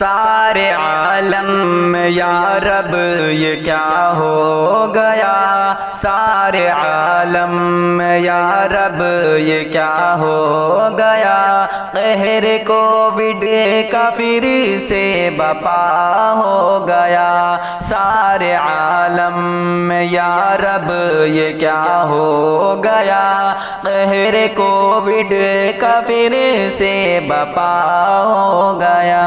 سارے عالم میں یا رب یہ کیا ہو گیا، سارے عالم میں یا رب یہ کیا ہو گیا، قہر کووڈ کا پھر سے بپا ہو گیا، سارے عالم میں یا رب یہ کیا ہو گیا، قہر کووڈ کا پھر سے بپا ہو گیا،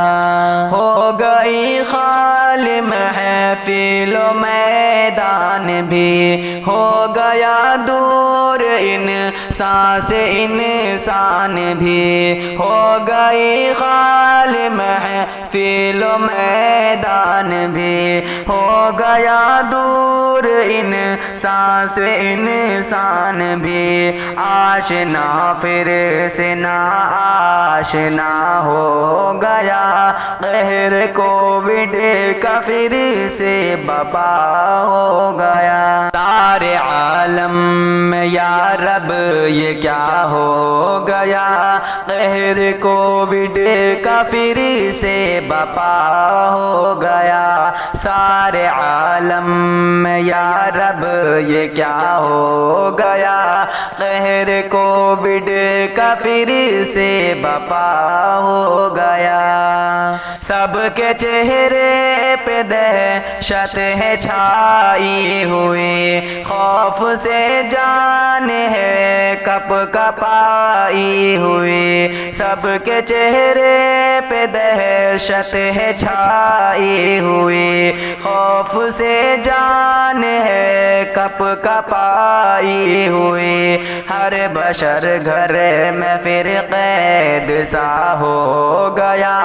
ہو گئی خال محفل و میدان بھی، ہو گیا دور انسان سے انسان بھی، ہو گئی خال محفل و میدان بھی، ہو گیا دور انسان سے انسان بھی، آشنا پھر سے نا آشنا ہو گیا، قہر کووڈ کا پھر سے بپا ہو گیا، سارے عالم میں یا رب یہ کیا ہو گیا، قہر کووڈ کا پھر سے بپا ہو گیا، سارے عالم میں یا رب یہ کیا ہو گیا، قہر کووڈ کا پھر سے بپا ہو گیا، سب کے چہرے پہ دہشت ہے چھائی ہوئی، خوف سے جان ہے کپ کپائی ہوئی، سب کے چہرے پہ دہشت ہے چھائی ہوئی، خوف سے جان ہے کپ کپائی ہوئی، ہر بشر گھر میں پھر قید سا ہو گیا،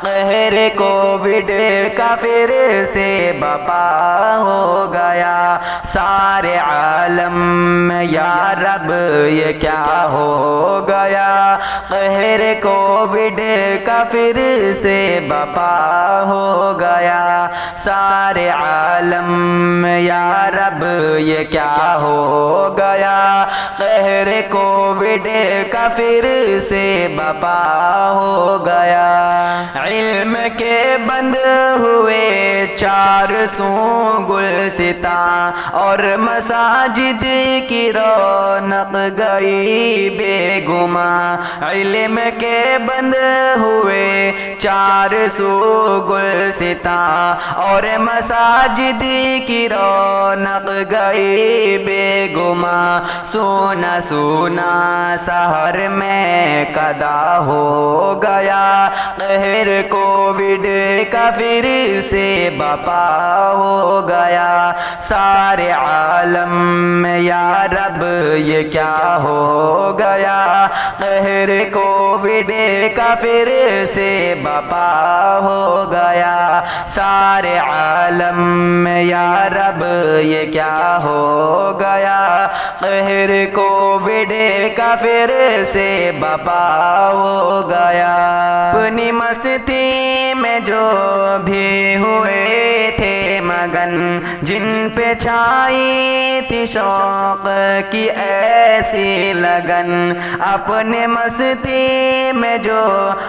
قہر کووڈ کا پھر سے بپا ہو گیا، سارے عالم میں یا رب یہ کیا ہو گیا، قہر کووڈ کا پھر سے بپا ہو گیا، سارے عالم میں یا رب یہ کیا ہو گیا، قہر کووڈ کا پھر سے بپا ہو گیا، علم کے بند ہوئے 400 گلستاں اور مساجد کی رونق گئی بے گماں، علم کے بند ہوئے 400 گلستاں اور مساجد کی رونق گئی بے گماں، سونا سونا شہر میں قضا ہو گیا، قہر کووڈ کا پھر سے بپا ہو گیا، سارے عالم میں یا رب یہ کیا ہو گیا، قہر کووڈ کا پھر سے بپا ہو گیا، سارے عالم میں یا رب یہ کیا ہو گیا، قہر کووڈ کا پھر سے بپا ہو گیا، اپنی مستی میں جو بھی ہوئے تھے مگن، جن پہ چھائی تھی شوق کی ایسی لگن، اپنے مستی میں جو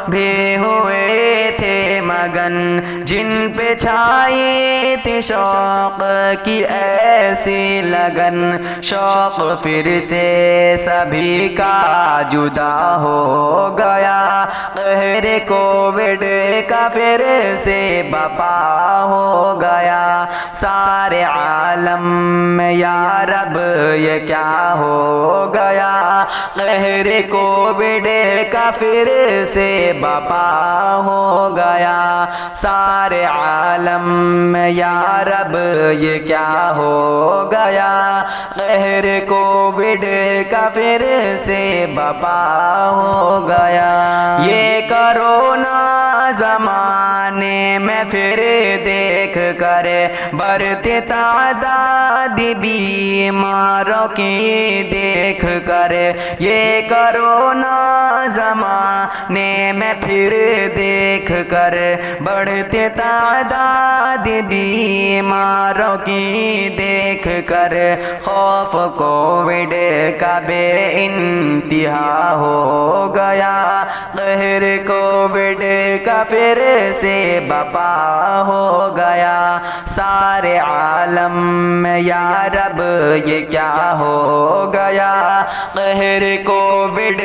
بھی ہوئے تھے مگن، جن پہ چھائی تھی شوق کی ایسی لگن، شوق پھر سے سبھی کا جدا ہو گیا، قہر کووڈ کا پھر سے بپا ہو گیا، سارے عالم میں یا رب یہ کیا ہو گیا، قہر کووڈ کا پھر سے بپا ہو گیا، سارے عالم میں یا رب یہ کیا ہو گیا، قہر کووڈ کا پھر سے بپا ہو گیا، یہ کرونا زمانے میں پھر دیکھ کر بڑھتی تعداد بیماروں کی دیکھ کر، یہ کرونا زمانے میں پھر دیکھ کر بڑھتی تعداد بیماروں کی دیکھ کر، خوف کووڈ کا بے انتہا ہو گیا، قہر کووڈ کا پھر سے بپا ہو گیا سارے عالم میں یا رب یہ کیا ہو گیا قہر کووڈ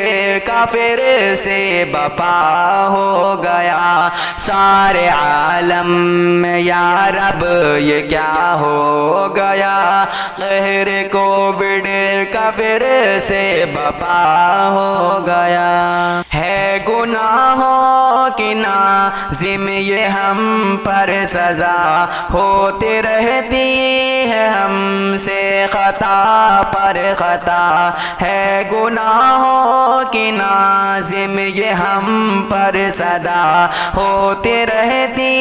کافر سے بپا ہو گیا سارے عالم میں یا رب یہ کیا ہو گیا قہر کووڈ کافر سے بپا ہو گیا ہے گناہوں کی نازم یہ ہم پر سزا ہوتی رہتی ہے ہم سے خطا پر خطا ہے گناہوں کی نازم یہ ہم پر صدا ہوتی رہتی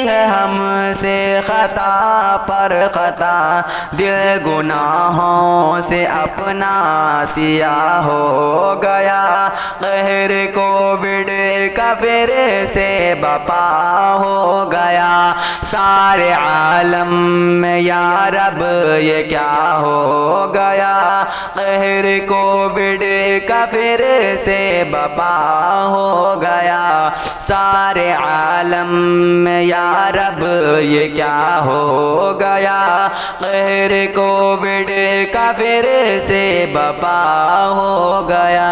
ہے ہم سے خطا پر خطا دل گناہوں سے اپنا سیاہ ہو گیا قہر کووڈ کافر سے بپا ہو گیا سارے عالم میں یا رب یہ کیا ہو گیا قہر کووڈ کافر سے بپا ہو گیا سارے عالم میں یا رب یہ کیا ہو گیا قہر کووڈ کافر سے بپا ہو گیا